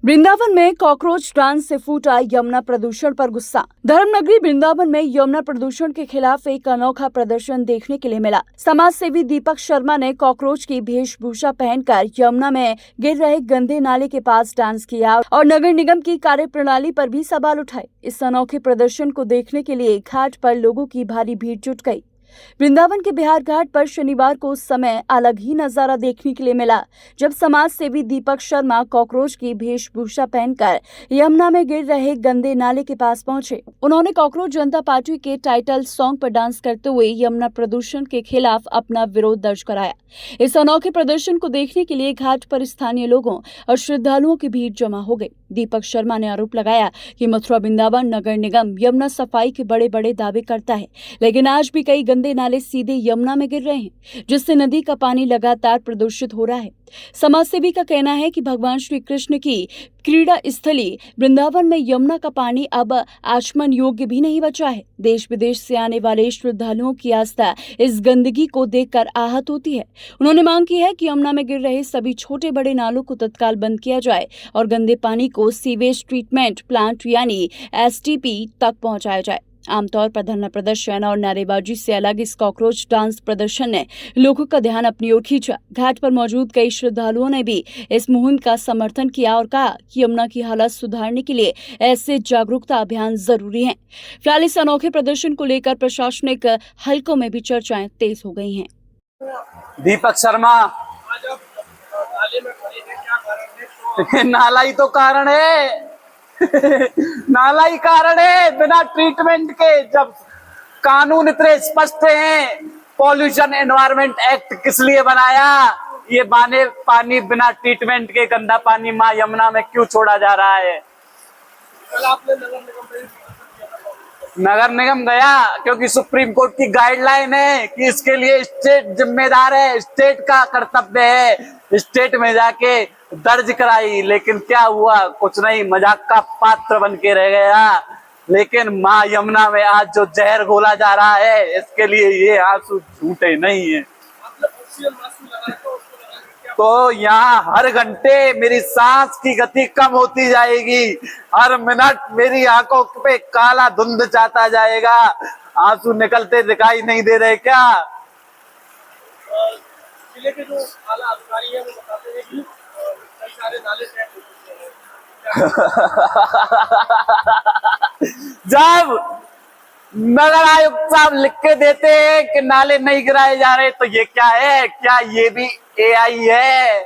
वृंदावन में cockroach dance से फूटा यमुना प्रदूषण पर गुस्सा। धर्मनगरी वृंदावन में यमुना प्रदूषण के खिलाफ एक अनोखा प्रदर्शन देखने के लिए मिला। समाज सेवी दीपक शर्मा ने कॉकरोच की वेशभूषा पहनकर यमुना में गिर रहे गंदे नाले के पास डांस किया और नगर निगम की कार्यप्रणाली पर भी सवाल उठाए। इस अनोखे प्रदर्शन को देखने के लिए घाट पर लोगों की भारी भीड़ जुट गई। वृंदावन के बिहार घाट पर शनिवार को उस समय अलग ही नजारा देखने के लिए मिला जब समाज सेवी दीपक शर्मा कॉकरोच की वेशभूषा पहनकर यमुना में गिर रहे गंदे नाले के पास पहुंचे। उन्होंने कॉकरोच जनता पार्टी के टाइटल सॉन्ग पर डांस करते हुए यमुना प्रदूषण के खिलाफ अपना विरोध दर्ज कराया। इस अनोखे प्रदर्शन को देखने के लिए घाट पर स्थानीय लोगों और श्रद्धालुओं की भीड़ जमा हो गई। दीपक शर्मा ने आरोप लगाया कि मथुरा वृंदावन नगर निगम यमुना सफाई के बड़े बड़े दावे करता है, लेकिन आज भी कई गंदे नाले सीधे यमुना में गिर रहे हैं, जिससे नदी का पानी लगातार प्रदूषित हो रहा है। समाजसेवी का कहना है कि भगवान श्री कृष्ण की क्रीड़ा स्थली वृंदावन में यमुना का पानी अब आचमन योग्य भी नहीं बचा है। देश विदेश से आने वाले श्रद्धालुओं की आस्था इस गंदगी को देखकर आहत होती है। उन्होंने मांग की है कि यमुना में गिर रहे सभी छोटे बड़े नालों को तत्काल बंद किया जाए और गंदे पानी को सीवेज ट्रीटमेंट प्लांट यानी एसटीपी तक पहुंचाया जाए। आमतौर पर धरना प्रदर्शन और नारेबाजी से अलग इस कॉकरोच डांस प्रदर्शन ने लोगों का ध्यान अपनी ओर खींचा। घाट पर मौजूद कई श्रद्धालुओं ने भी इस मुहिम का समर्थन किया और कहा कि यमुना की हालत सुधारने के लिए ऐसे जागरूकता अभियान जरूरी हैं। फिलहाल इस अनोखे प्रदर्शन को लेकर प्रशासनिक हलकों में भी चर्चाएं तेज हो गई हैं। दीपक शर्मा, नाला ही तो कारण है नाला ही कारण है। बिना ट्रीटमेंट के जब कानून इतने स्पष्ट हैं, पॉल्यूशन एनवायरनमेंट एक्ट किस लिए बनाया? ये बाने पानी बिना ट्रीटमेंट के गंदा पानी माँ यमुना में क्यों छोड़ा जा रहा है? कल आपने नगर निगम गया क्योंकि सुप्रीम कोर्ट की गाइडलाइन है कि इसके लिए स्टेट जिम्मेदार है, स्टेट का कर्तव्य है। स्टेट में जाके दर्ज कराई, लेकिन क्या हुआ? कुछ नहीं, मजाक का पात्र बन के रह गया। लेकिन माँ यमुना में आज जो जहर घोला जा रहा है, इसके लिए ये आंसू झूठे नहीं है। तो यहाँ हर घंटे मेरी सांस की गति कम होती जाएगी, हर मिनट मेरी आंखों पे काला धुंध जाता जाएगा। आंसू निकलते दिखाई नहीं दे रहे क्या? जिले के जो आला अधिकारी है वो बताते हैं कि कई सारे नाले सेट हो चुके हैं। जब नगर आयुक्त साहब लिख के देते हैं कि नाले नहीं गिराए जा रहे, तो ये क्या है? क्या ये भी एआई है?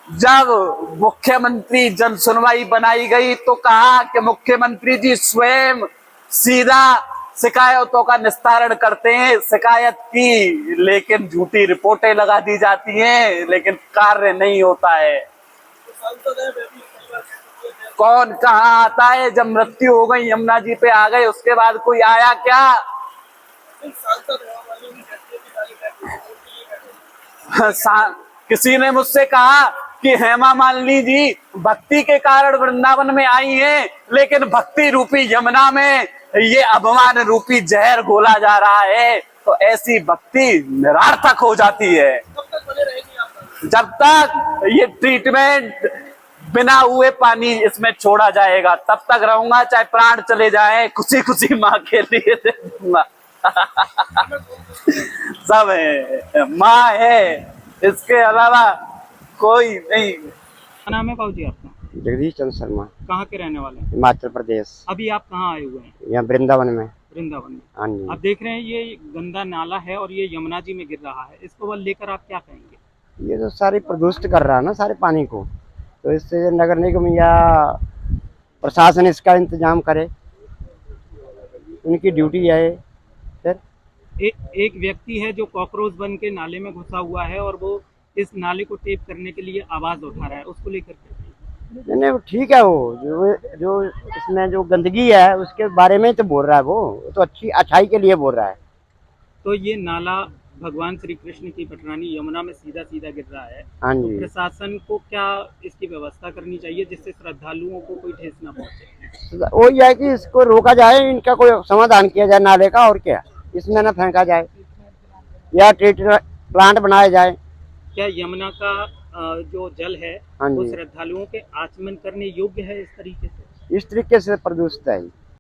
जब मुख्यमंत्री जन सुनवाई बनाई गई तो कहा कि मुख्यमंत्री जी स्वयं सीधा शिकायतों का निस्तारण करते हैं। शिकायत की, लेकिन झूठी रिपोर्टें लगा दी जाती हैं, लेकिन कार्य नहीं होता है। कौन कहाँ आता है? जब मृत्यु हो गई, यमुना जी पे आ गए, उसके बाद कोई आया क्या? किसी ने मुझसे कहा कि हेमा मालिनी जी भक्ति के कारण वृंदावन में आई हैं, लेकिन भक्ति रूपी यमुना में ये अपमान रूपी जहर घोला जा रहा है। तो ऐसी भक्ति निरर्थक हो जाती है। जब तक ये ट्रीटमेंट बिना हुए पानी इसमें छोड़ा जाएगा, तब तक रहूंगा, चाहे प्राण चले जाए, खुशी खुशी माँ के लिए दे दूंगा। सब है, माँ है, इसके अलावा कोई नहीं। क्या नाम है बाबूजी आपका? जगदीश चंद्र शर्मा। कहाँ के रहने वाले हैं? हिमाचल प्रदेश। अभी आप कहाँ आए हुए हैं? यहाँ वृंदावन में। वृंदावन में। हाँ जी। आप देख रहे हैं ये गंदा नाला है और ये यमुना जी में गिर रहा है, इसको लेकर आप क्या कहेंगे? ये तो सारी प्रदूषित कर रहा है ना सारे पानी को, तो इससे नगर निगम या प्रशासन इसका इंतजाम करे, उनकी ड्यूटी है। फिर एक व्यक्ति है जो कॉकरोच बन के नाले में घुसा हुआ है और वो इस नाले को टेप करने के लिए आवाज उठा रहा है, उसको लेकर नहीं, वो ठीक है। वो जो इसमें जो गंदगी है उसके बारे में तो बोल रहा है, वो तो अच्छाई के लिए बोल रहा है। तो ये नाला भगवान श्री कृष्ण की पटरानी यमुना में सीधा सीधा गिर रहा है। हाँ तो जी। प्रशासन को क्या इसकी व्यवस्था करनी चाहिए जिससे श्रद्धालुओं को कोई ठेस ना पहुंचे? वो ये है कि इसको रोका जाए, इनका कोई समाधान किया जाए नाले का, और क्या इसमें न फेंका जाए या ट्रीटमेंट प्लांट बनाया जाए। क्या यमुना का जो जल है हाँ वो जी। श्रद्धालुओं के आचमन करने योग्य है इस तरीके से? इस तरीके से प्रदूषित है।